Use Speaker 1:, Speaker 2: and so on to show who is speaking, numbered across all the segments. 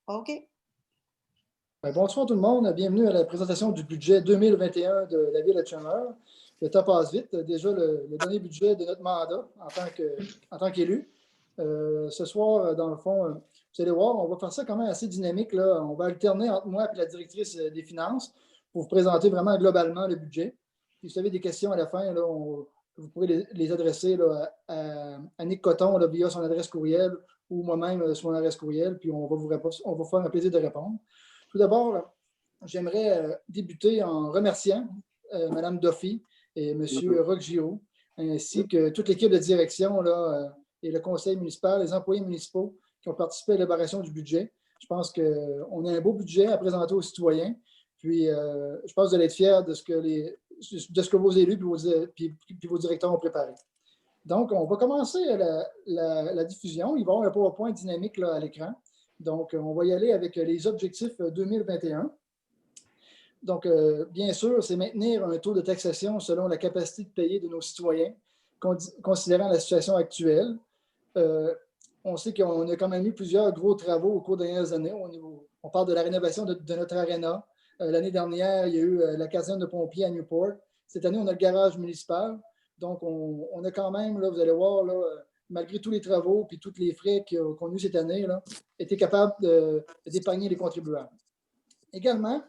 Speaker 1: OK.
Speaker 2: Bonsoir tout le monde, bienvenue à la présentation du budget 2021 de la Ville de Chandler. Le temps passe vite, déjà le dernier budget de notre mandat en tant qu'élu. Ce soir, dans le fond, vous allez voir, on va faire ça quand même assez dynamique, là. On va alterner entre moi et la directrice des finances pour vous présenter vraiment globalement le budget. Puis, si vous avez des questions à la fin, là, vous pourrez les adresser là, à Nick Coton là, via son adresse courriel ou moi-même sur mon adresse courriel, puis on va vous faire un plaisir de répondre. Tout d'abord, j'aimerais débuter en remerciant Mme Duffy et M. Roch Giraud, ainsi que toute l'équipe de direction là, et le conseil municipal, les employés municipaux qui ont participé à l'élaboration du budget. Je pense qu'on a un beau budget à présenter aux citoyens. Puis, je pense que vous allez être fiers de ce que vos élus et vos directeurs ont préparé. Donc, on va commencer la diffusion. Il va y avoir un PowerPoint dynamique là, à l'écran. Donc, on va y aller avec les objectifs 2021. Donc, bien sûr, c'est maintenir un taux de taxation selon la capacité de payer de nos citoyens, considérant la situation actuelle. On sait qu'on a quand même eu plusieurs gros travaux au cours des dernières années. On parle de la rénovation de notre aréna. L'année dernière, il y a eu la caserne de pompiers à Newport. Cette année, on a le garage municipal. Donc, on a quand même, là, vous allez voir, là, malgré tous les travaux et tous les frais qu'on a eu cette année, là, été capable d'épargner les contribuables. Également,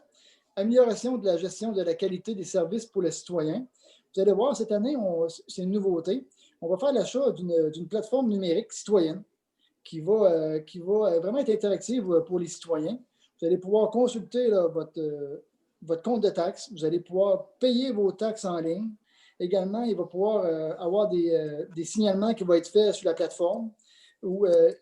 Speaker 2: amélioration de la gestion de la qualité des services pour les citoyens. Vous allez voir, cette année, c'est une nouveauté. On va faire l'achat d'une plateforme numérique citoyenne qui va vraiment être interactive pour les citoyens. Vous allez pouvoir consulter là, votre compte de taxes. Vous allez pouvoir payer vos taxes en ligne. Également, il va pouvoir avoir des signalements qui vont être faits sur la plateforme.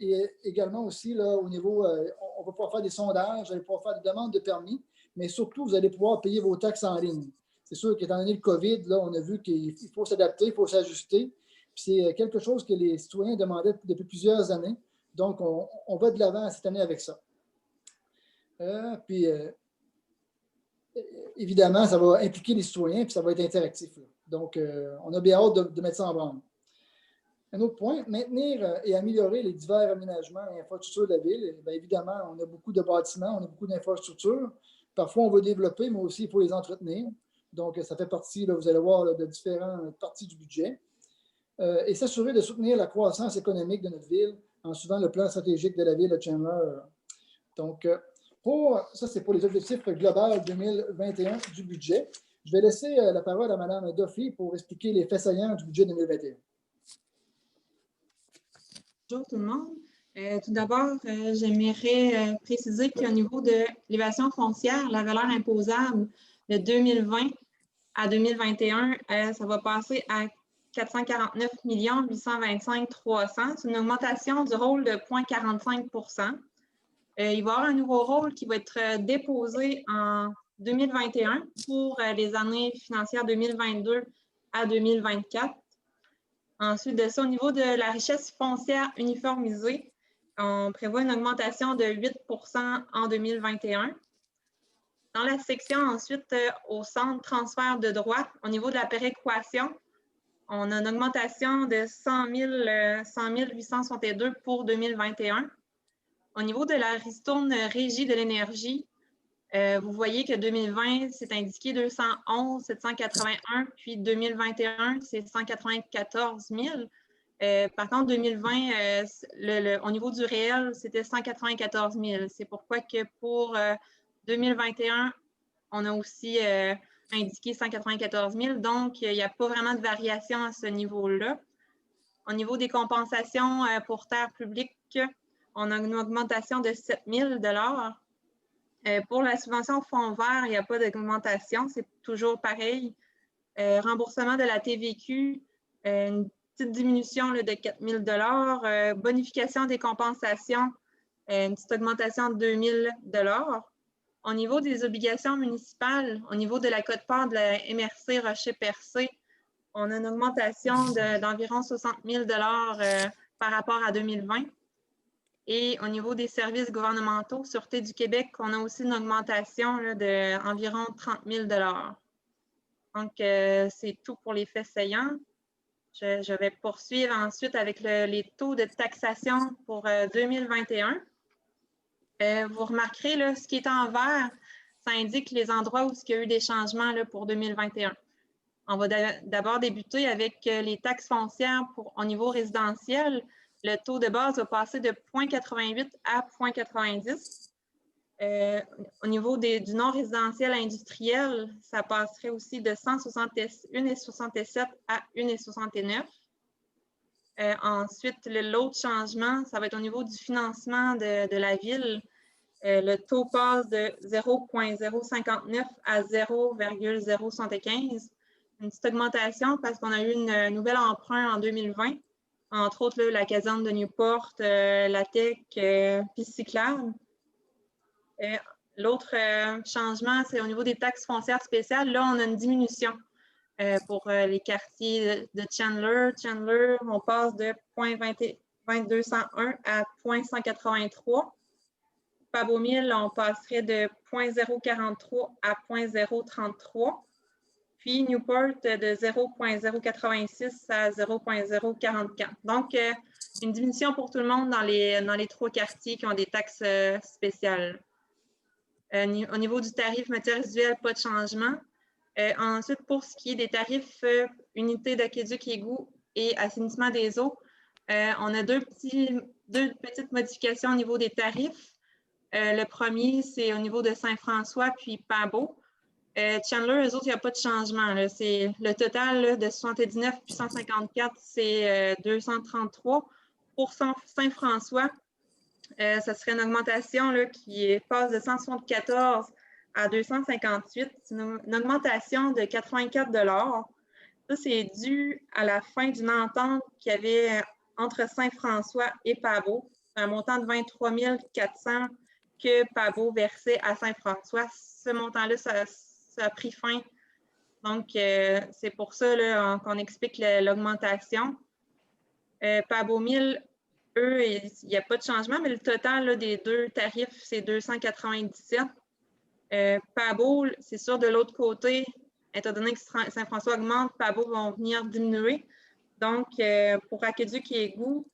Speaker 2: Et également aussi, là, au niveau, on va pouvoir faire des sondages, vous allez pouvoir faire des demandes de permis, mais surtout, vous allez pouvoir payer vos taxes en ligne. C'est sûr qu'étant donné le COVID, là, on a vu qu'il faut s'adapter, il faut s'ajuster. C'est quelque chose que les citoyens demandaient depuis plusieurs années. Donc, on va de l'avant cette année avec ça. Évidemment, ça va impliquer les citoyens et ça va être interactif. Là. Donc, on a bien hâte de mettre ça en branle. Un autre point, maintenir et améliorer les divers aménagements et infrastructures de la ville. Bien, évidemment, on a beaucoup de bâtiments, on a beaucoup d'infrastructures. Parfois, on va développer, mais aussi, il faut les entretenir. Donc, ça fait partie, là, vous allez voir, là, de différentes parties du budget. Et s'assurer de soutenir la croissance économique de notre ville en suivant le plan stratégique de la ville de Chandler. Donc, ça, c'est pour les objectifs globaux 2021 du budget. Je vais laisser la parole à Mme Duffy pour expliquer les faits saillants du budget 2021.
Speaker 3: Bonjour tout le monde. Tout d'abord, j'aimerais préciser qu'au niveau de l'évaluation foncière, la valeur imposable de 2020 à 2021, ça va passer à 449 825 300. C'est une augmentation du rôle de 0,45 %. Il va y avoir un nouveau rôle qui va être déposé en 2021 pour les années financières 2022 à 2024. Ensuite de ça, au niveau de la richesse foncière uniformisée, on prévoit une augmentation de 8 % en 2021. Dans la section ensuite, au centre transfert de droits, au niveau de la péréquation, on a une augmentation de 100 862 pour 2021. Au niveau de la ristourne régie de l'énergie, vous voyez que 2020, c'est indiqué 211 781, puis 2021, c'est 194 000. Par contre, 2020, au niveau du réel, c'était 194 000. C'est pourquoi que pour 2021, on a aussi indiqué 194 000. Donc, il n'y a pas vraiment de variation à ce niveau-là. Au niveau des compensations pour terres publiques, on a une augmentation de 7 000 $. Pour la subvention fonds vert, il n'y a pas d'augmentation, c'est toujours pareil. Remboursement de la TVQ, une petite diminution là, de 4 000 $. Bonification des compensations, une petite augmentation de 2 000 $. Au niveau des obligations municipales, au niveau de la quote-part de la MRC Rocher-Percé, on a une augmentation d'environ 60 000 $ par rapport à 2020. Et au niveau des services gouvernementaux, Sûreté du Québec, on a aussi une augmentation d'environ 30 000 $. Donc, c'est tout pour les faits saillants. Je vais poursuivre ensuite avec les taux de taxation pour 2021. Vous remarquerez, là, ce qui est en vert, ça indique les endroits où il y a eu des changements là, pour 2021. On va d'abord débuter avec les taxes foncières au niveau résidentiel. Le taux de base va passer de 0,88 à 0,90. Au niveau du non-résidentiel industriel, ça passerait aussi de 1,67 à 1,69. Ensuite, l'autre changement, ça va être au niveau du financement de la ville. Le taux passe de 0,059 à 0,075. Une petite augmentation parce qu'on a eu un nouvel emprunt en 2020, entre autres là, la caserne de Newport, la TEC, piste cyclable. L'autre changement, c'est au niveau des taxes foncières spéciales. Là, on a une diminution pour les quartiers de Chandler. Chandler, on passe de 0,2201 à 0,183. Pabomil, on passerait de 0,043 à 0,033. Puis Newport de 0,086 à 0,044. Donc, une diminution pour tout le monde dans les trois quartiers qui ont des taxes spéciales. Au niveau du tarif matière résiduelle, pas de changement. Ensuite, pour ce qui est des tarifs unités d'aqueduc, égout et assainissement des eaux, on a deux petites modifications au niveau des tarifs. Le premier, c'est au niveau de Saint-François puis Pabot. Chandler, eux autres, il n'y a pas de changement. C'est le total là, de 79 puis 154, c'est 233. Pour Saint-François, ça serait une augmentation là, qui passe de 174 à 258. C'est une augmentation de 84 $. Ça, c'est dû à la fin d'une entente qu'il y avait entre Saint-François et Pabot, un montant de 23 400 que Pabot versait à Saint-François. Ce montant-là, ça a pris fin. Donc, c'est pour ça qu'on explique l'augmentation. Pabot-Mille, eux, il n'y a pas de changement, mais le total là, des deux tarifs, c'est 297. Pabot, c'est sûr, de l'autre côté, étant donné que Saint-François augmente, Pabot vont venir diminuer. Donc, pour aqueduc et égout,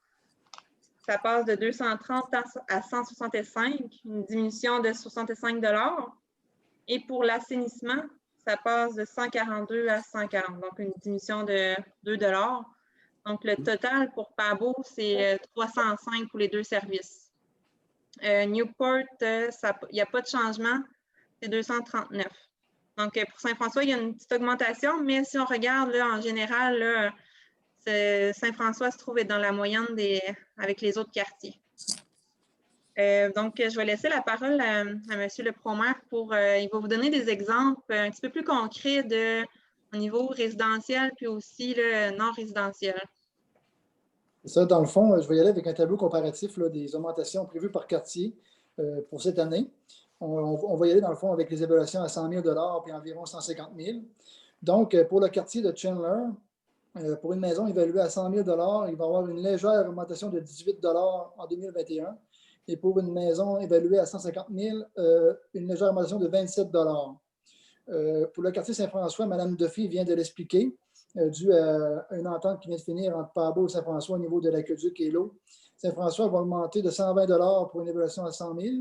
Speaker 3: ça passe de 230 à 165, une diminution de 65 $. Et pour l'assainissement, ça passe de 142 à 140, donc une diminution de 2 $. Donc, le total pour Pabot, c'est 305 pour les deux services. Newport, il n'y a pas de changement, c'est 239. Donc, pour Saint-François, il y a une petite augmentation, mais si on regarde là, en général, là, Saint-François se trouve être dans la moyenne avec les autres quartiers. Donc, je vais laisser la parole à M. le Promaire il va vous donner des exemples un petit peu plus concrets au niveau résidentiel puis aussi non résidentiel.
Speaker 2: Ça, dans le fond, je vais y aller avec un tableau comparatif là, des augmentations prévues par quartier pour cette année. On va y aller, dans le fond, avec les évaluations à 100 000 $ puis environ 150 000. Donc, pour le quartier de Chandler, pour une maison évaluée à 100 000 $, il va y avoir une légère augmentation de 18 $ en 2021. Et pour une maison évaluée à 150 000, une légère augmentation de 27 $. Pour le quartier Saint-François, Mme Duffy vient de l'expliquer, dû à une entente qui vient de finir entre Pabot et Saint-François au niveau de l'aqueduc et l'eau. Saint-François va augmenter de 120 $ pour une évaluation à 100 000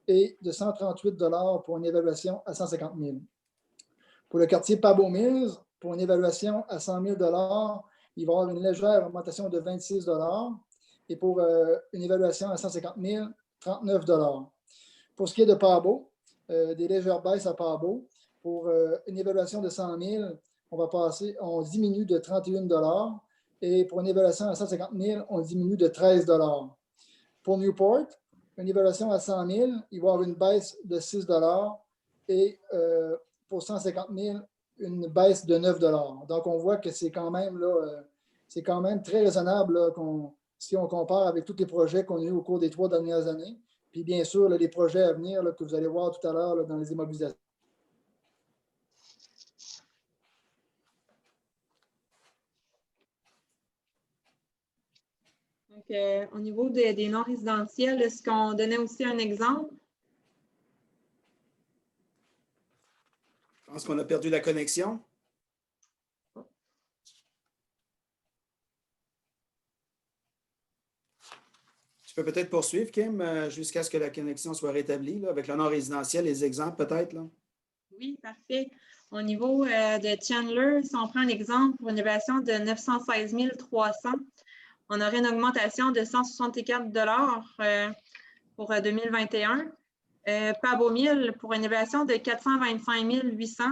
Speaker 2: et de 138 $ pour une évaluation à 150 000. Pour le quartier Pabot-Mills, pour une évaluation à 100 000 $, il va y avoir une légère augmentation de 26 $. Et pour une évaluation à 150 000, 39 $. Pour ce qui est de Pabot, des légères baisses à Pabot. Pour une évaluation de 100 000, on diminue de 31 $. Et pour une évaluation à 150 000, on diminue de 13 $. Pour Newport, une évaluation à 100 000, il va y avoir une baisse de 6 $. Et pour 150 000, une baisse de 9 $. Donc, on voit que c'est quand même, très raisonnable là, si on compare avec tous les projets qu'on a eus au cours des 3 dernières années. Puis bien sûr, là, les projets à venir là, que vous allez voir tout à l'heure dans les immobilisations.
Speaker 3: Donc, au niveau des non-résidentiels, est-ce qu'on donnait aussi un exemple?
Speaker 1: Je pense qu'on a perdu la connexion. peux peut-être poursuivre, Kim, jusqu'à ce que la connexion soit rétablie, là, avec le non résidentiel, les exemples peut-être, là.
Speaker 3: Oui, parfait. Au niveau de Chandler, si on prend un exemple pour une évaluation de 916 300, on aurait une augmentation de 164 pour 2021. Pabomil, pour une évaluation de 425 800,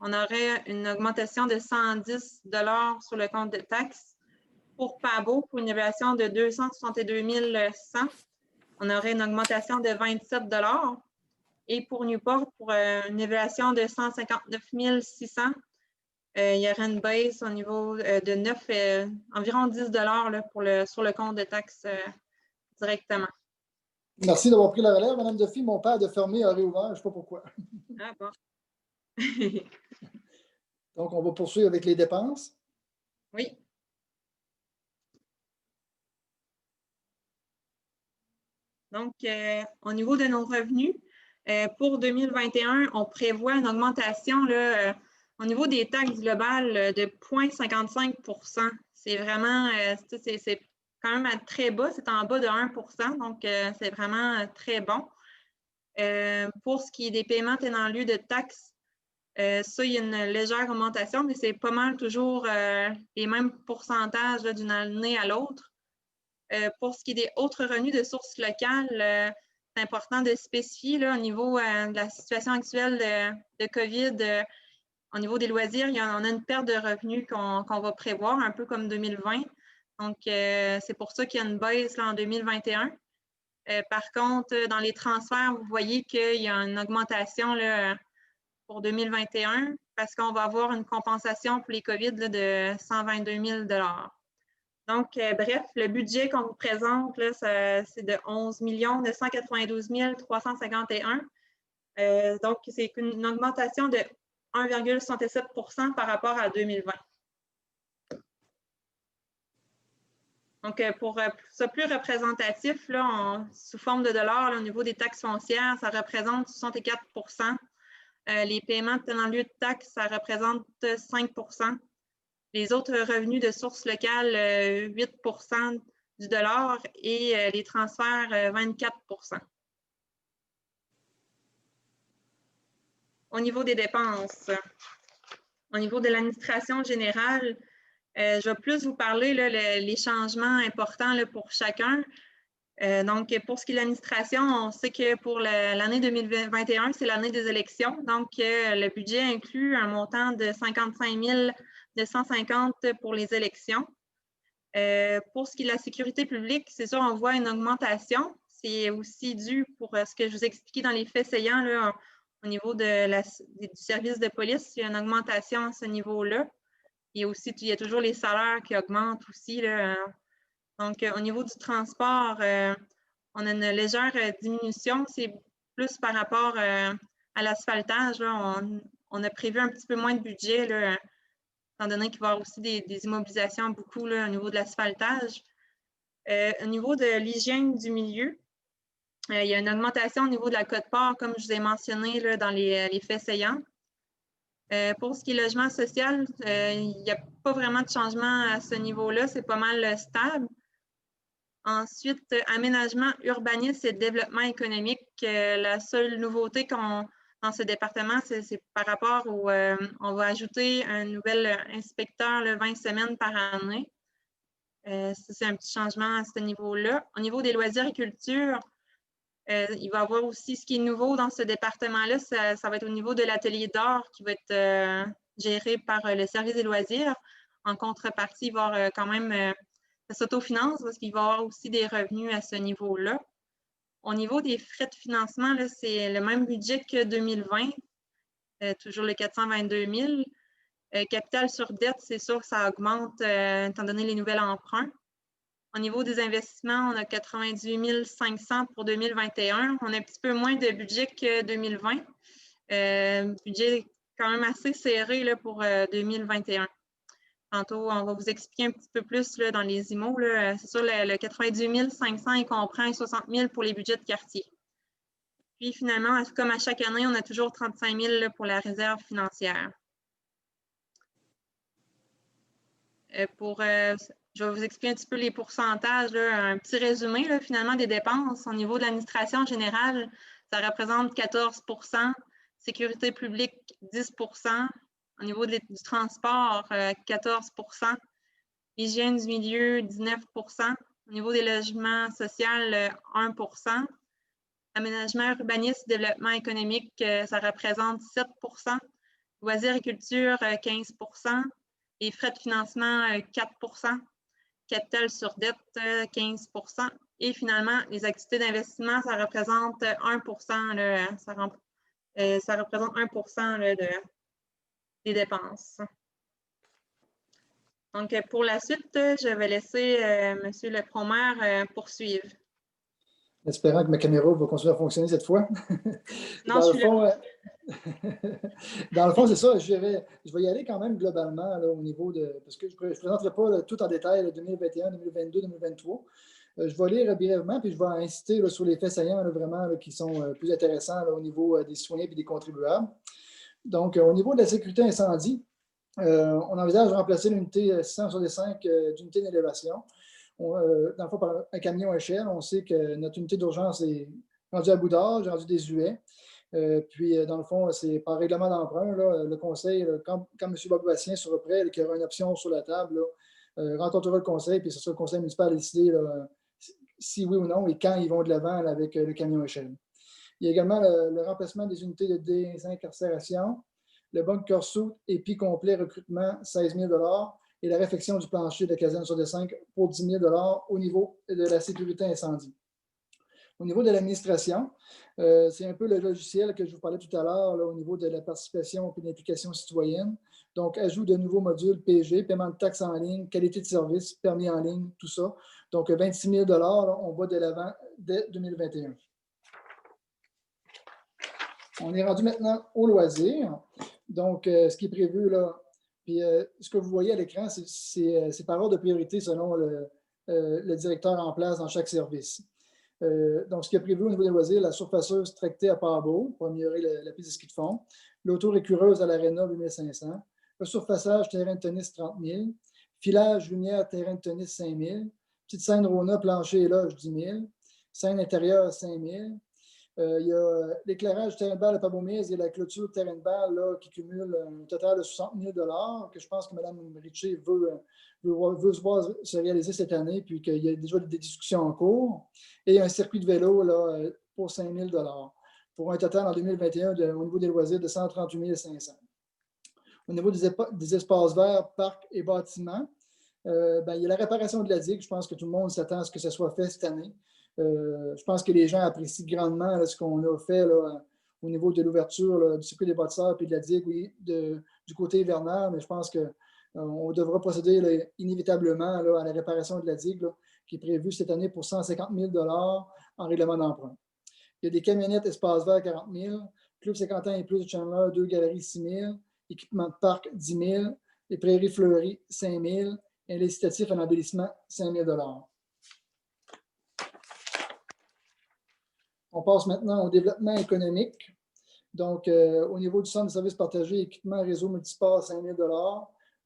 Speaker 3: on aurait une augmentation de 110 sur le compte de taxes. Pour Pabo, pour une évaluation de 262 100, on aurait une augmentation de 27 Et pour Newport, pour une évaluation de 159 600, il y aurait une baisse au niveau de 9, environ 10 là, sur le compte de taxes directement.
Speaker 2: Merci d'avoir pris la relève, Mme Duffy. Mon père de fermer a réouvert, je ne sais pas pourquoi.
Speaker 3: Ah bon.
Speaker 2: Donc, on va poursuivre avec les dépenses.
Speaker 3: Oui. Donc, au niveau de nos revenus, pour 2021, on prévoit une augmentation là, au niveau des taxes globales de 0,55 %. C'est vraiment, c'est quand même très bas, c'est en bas de 1 %, donc c'est vraiment très bon. Pour ce qui est des paiements tenant lieu de taxes, ça, il y a une légère augmentation, mais c'est pas mal toujours les mêmes pourcentages d'une année à l'autre. Pour ce qui est des autres revenus de sources locales, c'est important de spécifier là, au niveau de la situation actuelle de COVID, au niveau des loisirs, on a une perte de revenus qu'on va prévoir, un peu comme 2020. Donc, c'est pour ça qu'il y a une baisse là, en 2021. Par contre, dans les transferts, vous voyez qu'il y a une augmentation là, pour 2021 parce qu'on va avoir une compensation pour les COVID là, de 122 000 $. Donc, bref, le budget qu'on vous présente, c'est de 11 992 351. Donc, c'est une augmentation de 1,67 % par rapport à 2020. Donc, pour ça plus représentatif, là, sous forme de dollars, là, au niveau des taxes foncières, ça représente 64 %. Les paiements tenant lieu de taxes, ça représente 5 %. Les autres revenus de sources locales, 8 % du dollar et les transferts, 24 %. Au niveau des dépenses, au niveau de l'administration générale, je vais plus vous parler là, les changements importants là, pour chacun. Donc, pour ce qui est de l'administration, on sait que pour l'année 2021, c'est l'année des élections. Donc, le budget inclut un montant de 55 250 pour les élections. Pour ce qui est de la sécurité publique, c'est sûr, on voit une augmentation. C'est aussi dû pour ce que je vous ai expliqué dans les faits saillants là, au niveau du service de police. Il y a une augmentation à ce niveau-là. Il y a toujours les salaires qui augmentent aussi. Là. Donc, au niveau du transport, on a une légère diminution. C'est plus par rapport à l'asphaltage. On a prévu un petit peu moins de budget, là, étant donné qu'il va y avoir aussi des immobilisations beaucoup là, au niveau de l'asphaltage. Au niveau de l'hygiène du milieu, il y a une augmentation au niveau de la quote-part, comme je vous ai mentionné là, dans les faits saillants. Pour ce qui est logement social, il n'y a pas vraiment de changement à ce niveau-là. C'est pas mal stable. Ensuite, aménagement, urbanisme et développement économique. La seule nouveauté dans ce département, c'est par rapport où on va ajouter un nouvel inspecteur 20 semaines par année. C'est un petit changement à ce niveau-là. Au niveau des loisirs et culture, il va y avoir aussi ce qui est nouveau dans ce département-là, ça va être au niveau de l'atelier d'art qui va être géré par le service des loisirs. En contrepartie, il va y avoir quand même ça s'autofinance parce qu'il va y avoir aussi des revenus à ce niveau-là. Au niveau des frais de financement, c'est le même budget que 2020, toujours le 422 000. Capital sur dette, c'est sûr que ça augmente étant donné les nouvelles emprunts. Au niveau des investissements, on a 98 500 pour 2021. On a un petit peu moins de budget que 2020. Budget quand même assez serré là, pour 2021. Tantôt, on va vous expliquer un petit peu plus là, dans les IMO. C'est sûr, le 98 500, il comprend 60 000 pour les budgets de quartier. Puis finalement, comme à chaque année, on a toujours 35 000 là, pour la réserve financière. Pour je vais vous expliquer un petit peu les pourcentages, là, un petit résumé là, finalement des dépenses. Au niveau de l'administration générale, ça représente 14 sécurité publique 10 au niveau du transport, 14 hygiène du milieu 19 au niveau des logements sociaux, 1 aménagement, urbanisme, développement économique, ça représente 7 loisirs et culture, 15 et frais de financement, 4 capital sur dette, 15 et finalement, les activités d'investissement, ça représente 1 là, ça représente 1 là, des dépenses. Donc, pour la suite, je vais laisser M. le promaire poursuivre.
Speaker 2: Espérant que ma caméra va continuer à fonctionner cette fois.
Speaker 3: Non, je suis là.
Speaker 2: Dans le fond, c'est ça. Je vais y aller quand même globalement là, au niveau de. Parce que je ne présenterai pas là, tout en détail là, 2021, 2022, 2023. Je vais lire brièvement, puis je vais inciter là, sur les faits saillants là, vraiment là, qui sont plus intéressants là, au niveau des citoyens et des contribuables. Donc, au niveau de la sécurité incendie, on envisage de remplacer l'unité 665 d'unité d'élévation. Dans le fond, par un camion à échelle, on sait que notre unité d'urgence est rendue à bout d'âge, rendue désuet. Puis, dans le fond, c'est par règlement d'emprunt, le conseil, là, quand M. Bob-Bastien sera prêt, qu'il y aura une option sur la table, rencontrera le conseil, puis ce sera le conseil municipal à décider là, si oui ou non et quand ils vont de l'avant avec le camion à échelle. Il y a également le remplacement des unités de désincarcération, le bunker suit épi complet recrutement, 16 000 et la réfection du plancher de la caserne sur des 5 pour 10 000 au niveau de la sécurité incendie. Au niveau de l'administration, c'est un peu le logiciel que je vous parlais tout à l'heure au niveau de la participation et de l'implication citoyenne. Donc, ajout de nouveaux modules PG, paiement de taxes en ligne, qualité de service, permis en ligne, tout ça. Donc, 26 000 là, on va de l'avant dès 2021. On est rendu maintenant au loisir. Donc, ce qui est prévu là, puis ce que vous voyez à l'écran, c'est par ordre de priorité selon le directeur en place dans chaque service. Donc, ce qui est prévu au niveau des loisirs, la surfaceuse tractée à Pabot pour améliorer la piste de ski de fond, l'auto-récureuse à l'Arena 8 500, le surfaçage terrain de tennis 30 000, filage lumière terrain de tennis 5 000, petite scène Rona, plancher et loge 10 000, scène intérieure 5 000. Il y a l'éclairage terrain de balle à Pabot-Mise et la clôture terrain de balle là, qui cumule un total de 60 000 que je pense que Mme Richer veut se voir se réaliser cette année, puis qu'il y a déjà des discussions en cours. Et un circuit de vélo là, pour 5 000 pour un total en 2021 au niveau des loisirs de 138 500. Au niveau des espaces verts, parcs et bâtiments, il y a la réparation de la digue. Je pense que tout le monde s'attend à ce que ça soit fait cette année. Je pense que les gens apprécient grandement là, ce qu'on a fait là, au niveau de l'ouverture du circuit des bâtisseurs et de la digue, oui, du côté hivernal, mais je pense qu'on devra procéder là, inévitablement là, à la réparation de la digue là, qui est prévue cette année pour 150 000 en règlement d'emprunt. Il y a des camionnettes espace vert 40 000, Club 50 ans et plus de Chandler, 2 galeries 6 000, équipement de parc 10 000, les prairies fleuries 5 000, et l'incitatif en embellissement 5 000 On passe maintenant au développement économique. Donc, au niveau du centre de services partagés, équipement réseau multisport, 5 000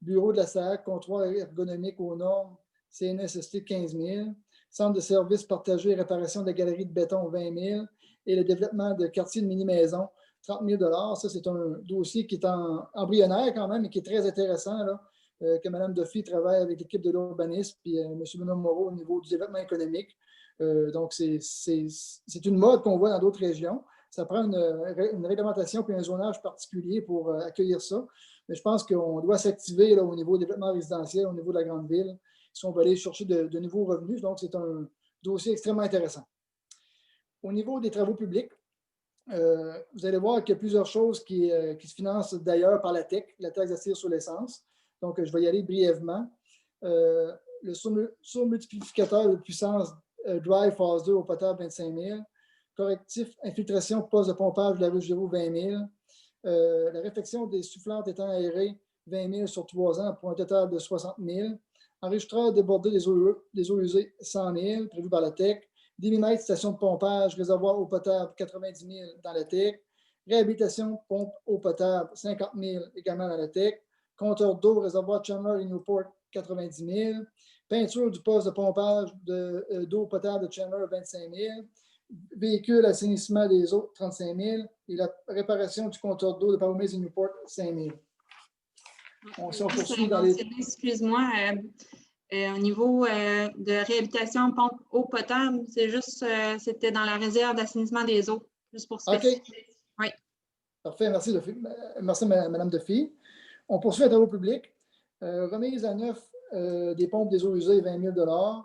Speaker 2: bureau de la SAC, comptoir ergonomique aux normes, CNSST, 15 000 centre de services partagés et réparation de la galerie de béton, 20 000 et le développement de quartier de mini-maison, 30 000 Ça, c'est un dossier qui est embryonnaire quand même et qui est très intéressant, là, que Mme Duffy travaille avec l'équipe de l'urbanisme puis M. Benoît Moreau au niveau du développement économique. Donc, c'est une mode qu'on voit dans d'autres régions. Ça prend une réglementation puis un zonage particulier pour accueillir ça. Mais je pense qu'on doit s'activer au niveau du développement résidentiel, au niveau de la grande ville, si on veut aller chercher de nouveaux revenus. Donc, c'est un dossier extrêmement intéressant. Au niveau des travaux publics, vous allez voir qu'il y a plusieurs choses qui se financent d'ailleurs par la TEC, la taxe d'assiette sur l'essence. Donc, je vais y aller brièvement. Le surmultiplicateur de puissance Drive phase 2 au potable 25 000. Correctif infiltration poste de pompage de la rue Giroux 20 000. La réfection des soufflantes étant aérées 20 000 sur 3 ans pour un total de 60 000. Enregistreur débordé des eaux usées 100 000 prévu par la TEC. 10 000 station de pompage, réservoir eau potable 90 000 dans la TEC. Réhabilitation pompe eau potable 50 000 également dans la TEC. Compteur d'eau, réservoir Chandler et Newport 90 000. Peinture du poste de pompage d'eau potable de Chandler, 25 000. Véhicule assainissement des eaux, 35 000. Et la réparation du compteur d'eau de Pabot Mills et Newport, 5 000. On poursuit dans les...
Speaker 3: Excuse-moi, au niveau de réhabilitation pompe eau potable, c'est juste, c'était dans la réserve d'assainissement des eaux, juste pour spécifier.
Speaker 2: OK.
Speaker 3: Oui.
Speaker 2: Parfait, merci, merci Mme Defy. On poursuit les travaux publics. Remise à neuf des pompes des eaux usées, 20 000 $.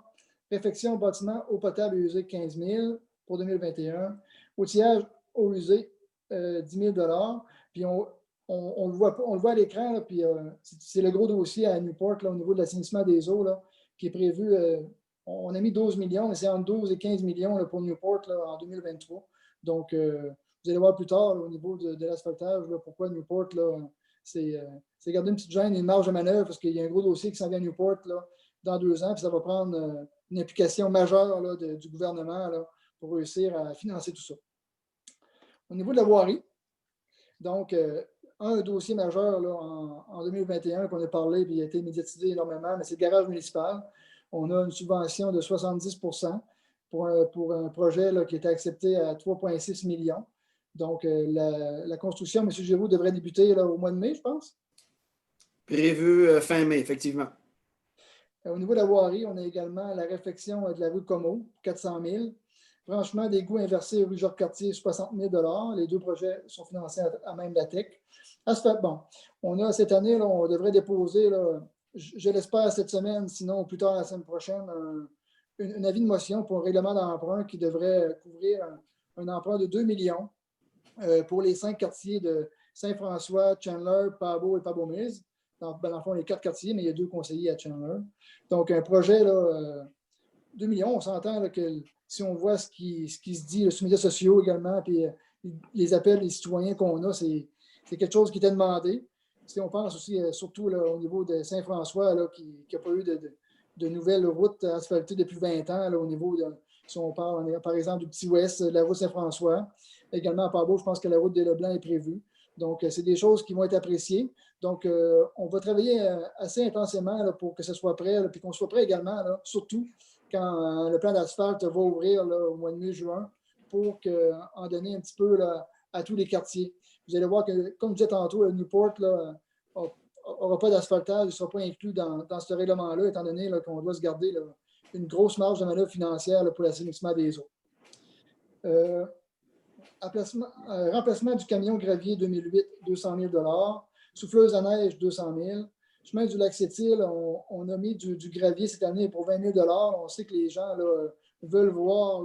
Speaker 2: Réfection bâtiment eau potable et usée, 15 000 pour 2021. Outillage eau usée, 10 000 $. Puis on le voit à l'écran, là, puis c'est le gros dossier à Newport là, au niveau de l'assainissement des eaux là, qui est prévu. On a mis 12 millions, mais c'est entre 12 et 15 millions là, pour Newport là, en 2023. Donc, vous allez voir plus tard là, au niveau de l'asphaltage, pourquoi Newport, c'est garder une petite gêne et une marge de manœuvre parce qu'il y a un gros dossier qui s'en vient à Newport là, dans 2 ans, puis ça va prendre une implication majeure là, du gouvernement là, pour réussir à financer tout ça. Au niveau de la voirie, donc, un dossier majeur là, en 2021 qu'on a parlé et il a été médiatisé énormément, mais c'est le garage municipal. On a une subvention de 70 pour un projet là, qui était accepté à 3,6 millions. Donc, la construction, M. Giroux, devrait débuter là, au mois de mai, je pense.
Speaker 1: Prévu fin mai, effectivement.
Speaker 2: Au niveau de la voirie, on a également la réfection de la rue Como, 400 000. Franchement, des goûts inversés rue Jacques-Cartier, 60 000 $. Les 2 projets sont financés à même la TEC. Bon, on a cette année, là, on devrait déposer, là, je l'espère cette semaine, sinon plus tard la semaine prochaine, un avis de motion pour un règlement d'emprunt qui devrait couvrir un emprunt de 2 millions pour les 5 quartiers de Saint-François, Chandler, Pabot et Pabot Mills. Dans le fond, les 4 quartiers, mais il y a 2 conseillers à Chandler. Donc, un projet, là, 2 millions, on s'entend là, que si on voit ce qui se dit sur les médias sociaux également, puis les appels des citoyens qu'on a, c'est quelque chose qui était demandé. Si on pense aussi, surtout là, au niveau de Saint-François, là, qui n'a pas eu de nouvelles routes asphaltées depuis 20 ans, là, au niveau de, si on parle par exemple du Petit Ouest, de la route Saint-François. Également à Pabot, je pense que la route des Leblancs est prévue. Donc, c'est des choses qui vont être appréciées. Donc, on va travailler assez intensément là, pour que ce soit prêt, puis qu'on soit prêt également, là, surtout quand le plan d'asphalte va ouvrir là, au mois de mai-juin pour en donner un petit peu là, à tous les quartiers. Vous allez voir que, comme je disais tantôt, le Newport n'aura pas d'asphaltage, il ne sera pas inclus dans ce règlement-là, étant donné qu'on doit se garder là, une grosse marge de manœuvre financière là, pour l'assainissement des eaux. Remplacement du camion gravier 2008, 200 000 $. Souffleuse à neige, 200 000 $. Chemin du lac Sept-Îles, on a mis du gravier cette année pour 20 000 $. On sait que les gens là, veulent voir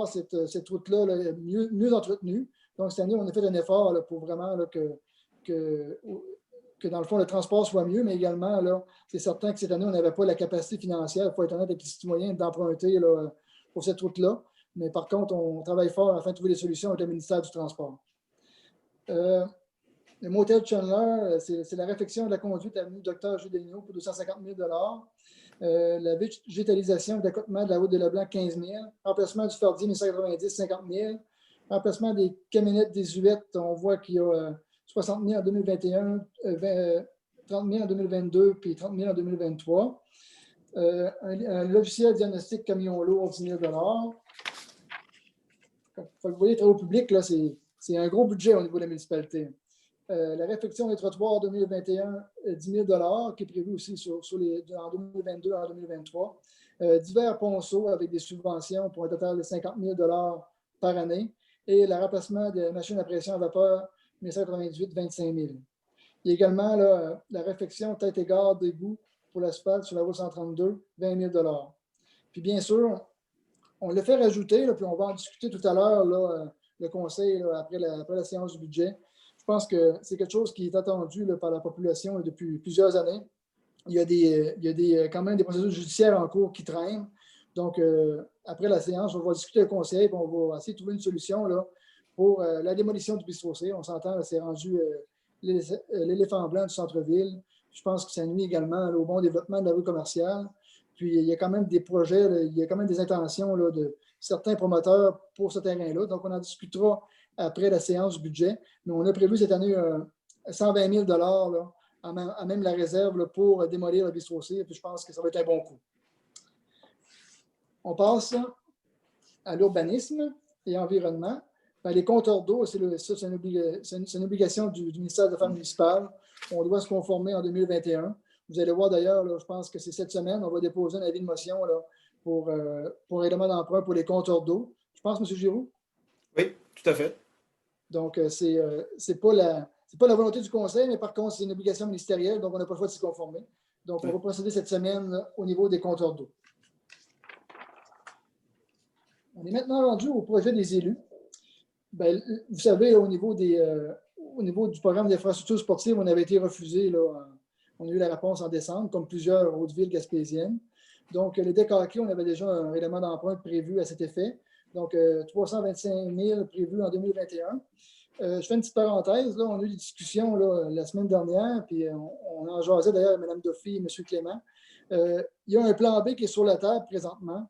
Speaker 2: cette route-là là, mieux entretenue. Donc, cette année, on a fait un effort là, pour vraiment là, que dans le fond, le transport soit mieux, mais également, là, c'est certain que cette année, on n'avait pas la capacité financière, il faut être honnête avec les citoyens, d'emprunter là, pour cette route-là. Mais par contre, on travaille fort afin de trouver des solutions avec le ministère du Transport. Le motel Chandler, c'est la réfection de la conduite avenue Dr. Gédéniaux pour 250 000 $. La végétalisation et l'accotement de la route de Leblanc, 15 000 $. Remplacement du Fardier 1990, 50 000 $. Remplacement des camionnettes désuètes, on voit qu'il y a 60 000 en 2021, 30 000 en 2022, puis 30 000 en 2023. Un logiciel diagnostic camion lourd, 10 000 $. Vous voyez, les travaux publics, là, c'est un gros budget au niveau de la municipalité. La réfection des trottoirs 2021, 10 000 $ qui est prévu aussi en 2022 et en 2023. Divers ponceaux avec des subventions pour un total de 50 000 $ par année. Et le remplacement de machines à pression à vapeur 1998, 25 000 $. Il y a également là, la réfection tête et garde d'égout pour l'asphalte sur la route 132, 20 000 $. Puis bien sûr, on l'a fait rajouter, là, puis on va en discuter tout à l'heure, le conseil, là, après la séance du budget. Je pense que c'est quelque chose qui est attendu là, par la population là, depuis plusieurs années. Il y a quand même des procédures judiciaires en cours qui traînent. Donc, après la séance, on va discuter le conseil et on va essayer de trouver une solution là, pour la démolition du bistrot C. On s'entend, c'est rendu l'éléphant blanc du centre-ville. Je pense que ça nuit également là, au bon développement de la rue commerciale. Puis, il y a quand même des projets, là, il y a quand même des intentions là, de certains promoteurs pour ce terrain-là. Donc, on en discutera après la séance du budget. Mais on a prévu cette année 120 000 $ là, à même la réserve là, pour démolir le bistrot C. Et puis je pense que ça va être un bon coup. On passe à l'urbanisme et environnement. Ben, les compteurs d'eau, c'est une obligation du ministère des Affaires municipales. On doit se conformer en 2021. Vous allez voir d'ailleurs, là, je pense que c'est cette semaine, on va déposer un avis de motion là, pour règlement d'emprunt pour les compteurs d'eau. Je pense, M. Giroux?
Speaker 1: Oui, tout à fait.
Speaker 2: Donc, c'est pas la volonté du Conseil, mais par contre, c'est une obligation ministérielle, donc on n'a pas le choix de s'y conformer. Donc, on va procéder cette semaine là, au niveau des compteurs d'eau. On est maintenant rendu au projet des élus. Ben, vous savez, au niveau du programme d'infrastructures sportives, on avait été refusé. Là, on a eu la réponse en décembre, comme plusieurs autres villes gaspésiennes. Donc, le DECAQ, on avait déjà un règlement d'emprunt prévu à cet effet. Donc, 325 000 prévus en 2021. Je fais une petite parenthèse. Là, on a eu des discussions là, la semaine dernière, puis on en jasait d'ailleurs avec Mme Duffy et M. Clément. Il y a un plan B qui est sur la table présentement,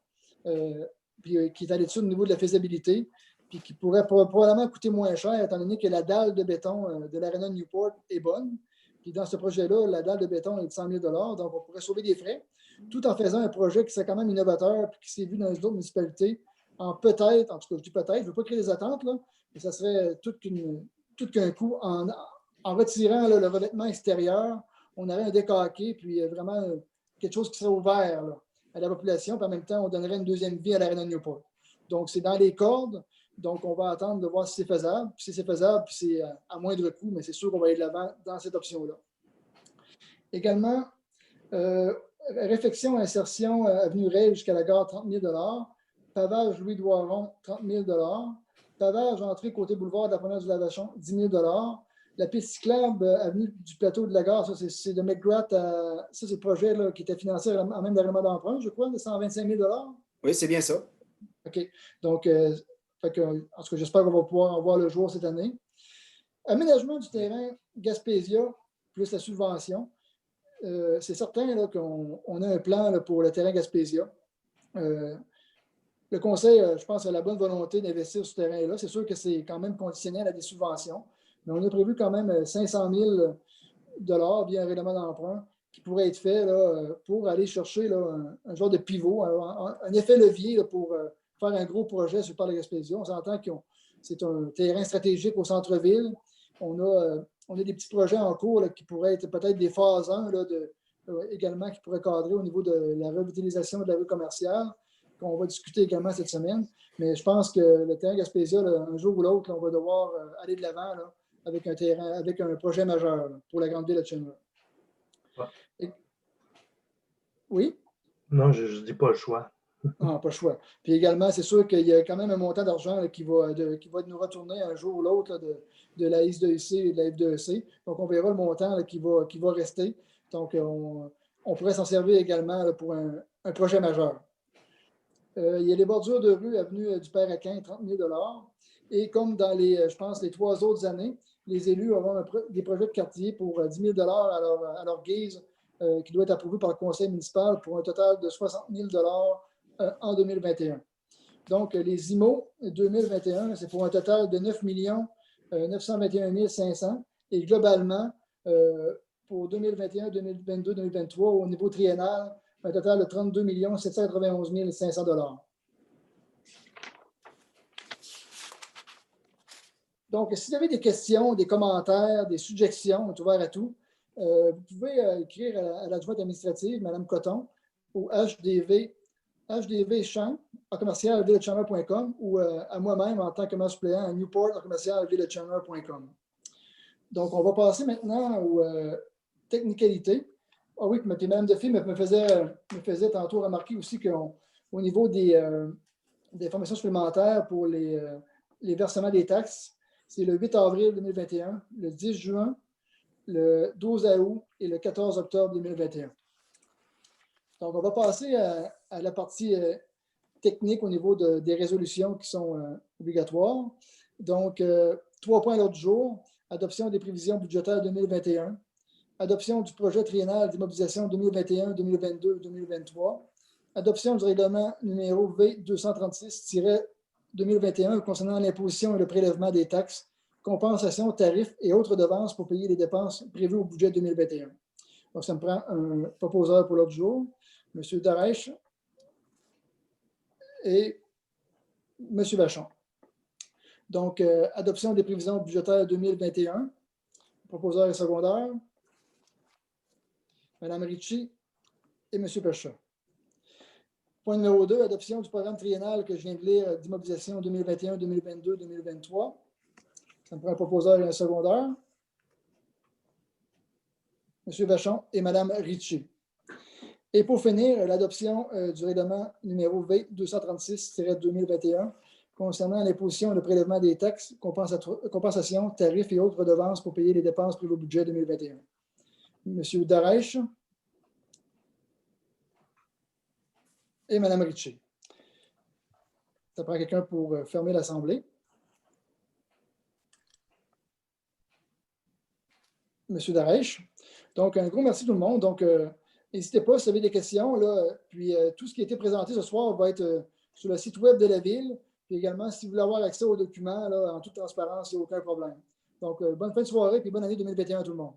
Speaker 2: puis qui est à l'étude au niveau de la faisabilité, puis qui pourrait probablement coûter moins cher, étant donné que la dalle de béton de l'Arena de Newport est bonne. Puis dans ce projet-là, la dalle de béton est de 100 000 $, donc on pourrait sauver des frais, tout en faisant un projet qui serait quand même innovateur, puis qui s'est vu dans les autres municipalités, en tout cas, je dis peut-être, je ne veux pas créer des attentes, là, mais ça serait tout qu'un coup. En retirant là, le revêtement extérieur, on aurait un décaqué, puis vraiment quelque chose qui serait ouvert là, à la population, puis en même temps, on donnerait une deuxième vie à l'Arena de Newport. Donc, c'est dans les cordes. Donc, on va attendre de voir si c'est faisable. Puis si c'est faisable, puis c'est à moindre coût, mais c'est sûr qu'on va aller de l'avant dans cette option-là. Également, réfection, insertion, avenue Rail jusqu'à la gare, 30 000 $. Pavage Louis-Doiron, 30 000 $. Pavage, entrée côté boulevard de la promenade du Lavachon, 10 000 $. La piste cyclable, avenue du plateau de la gare, ça, c'est de McGrath. Ça, c'est le projet là, qui était financé en même règlement d'emprunt, je crois, de 125 000 $.
Speaker 1: Oui, c'est bien ça.
Speaker 2: OK. Donc, en tout cas, j'espère qu'on va pouvoir en voir le jour cette année. Aménagement du terrain Gaspésia, plus la subvention. C'est certain là, qu'on a un plan là, pour le terrain Gaspésia. Le Conseil, je pense, a la bonne volonté d'investir sur ce terrain-là. C'est sûr que c'est quand même conditionnel à des subventions, mais on a prévu quand même 500 000 $ via un règlement d'emprunt qui pourrait être fait là, pour aller chercher là, un genre de pivot, un effet levier là, pour faire un gros projet sur le parc de Gaspésia. On s'entend que c'est un terrain stratégique au centre-ville. On a des petits projets en cours là, qui pourraient être peut-être des phases 1 là, également qui pourraient cadrer au niveau de la revitalisation de la rue commerciale, qu'on va discuter également cette semaine. Mais je pense que le terrain Gaspésia, là, un jour ou l'autre, on va devoir aller de l'avant là, avec un projet majeur là, pour la grande ville de Chenra. Ouais. Oui?
Speaker 4: Non, je ne dis pas le choix.
Speaker 2: Ah, pas le choix. Puis également, c'est sûr qu'il y a quand même un montant d'argent qui va nous retourner un jour ou l'autre de la SDEC et de la F2EC. Donc, on verra le montant là, qui va rester. Donc, on pourrait s'en servir également là, pour un projet majeur. Il y a les bordures de rue, avenue du Père-Aquin, 30 000 $. Et comme dans je pense, les 3 autres années, les élus auront des projets de quartier pour 10 000 $ à leur guise, qui doit être approuvé par le conseil municipal pour un total de 60 000 $ en 2021. Donc, les IMO 2021, c'est pour un total de 9 921 500. Et globalement, pour 2021, 2022, 2023, au niveau triennal, un total de 32 791 500 $. Donc, si vous avez des questions, des commentaires, des suggestions, on est ouvert à tout. Vous pouvez écrire à l'adjointe administrative, Mme Coton, au hdvchamp@villagechamber.com ou à moi-même en tant que maire suppléant à newport@villagechamber.com. Donc, on va passer maintenant aux technicalités. Ah oui, puis Mme Duffy me faisait tantôt remarquer aussi qu'au niveau des formations supplémentaires pour les versements des taxes, c'est le 8 avril 2021, le 10 juin, le 12 août et le 14 octobre 2021. Donc, on va passer à la partie technique au niveau des résolutions qui sont obligatoires. Donc, 3 points à l'ordre du jour. Adoption des prévisions budgétaires 2021. Adoption du projet triennal d'immobilisation 2021, 2022, 2023. Adoption du règlement numéro V236-2021 concernant l'imposition et le prélèvement des taxes compensation, tarifs et autres devances pour payer les dépenses prévues au budget 2021. Donc, ça me prend un proposeur pour l'ordre du jour, M. Darèche et M. Vachon. Donc, adoption des prévisions budgétaires 2021. Proposeur et secondaire, Mme Ritchie et M. Pelchat. Point numéro 2, adoption du programme triennal que je viens de lire d'immobilisation 2021, 2022, 2023. Ça me prend un proposeur et un secondaire. M. Vachon et Mme Ritchie. Et pour finir, l'adoption du règlement numéro V236-2021 concernant l'imposition et le prélèvement des taxes, compensation, tarifs et autres redevances pour payer les dépenses prévues au budget 2021. M. Darèche et Mme Ritchie. Ça prend quelqu'un pour fermer l'Assemblée. M. Darèche. Donc, un gros merci tout le monde. Donc, n'hésitez pas si vous avez des questions. Là, puis, tout ce qui a été présenté ce soir va être sur le site web de la Ville. Puis également, si vous voulez avoir accès aux documents là, en toute transparence, il n'y a aucun problème. Donc, bonne fin de soirée et bonne année 2021 à tout le monde.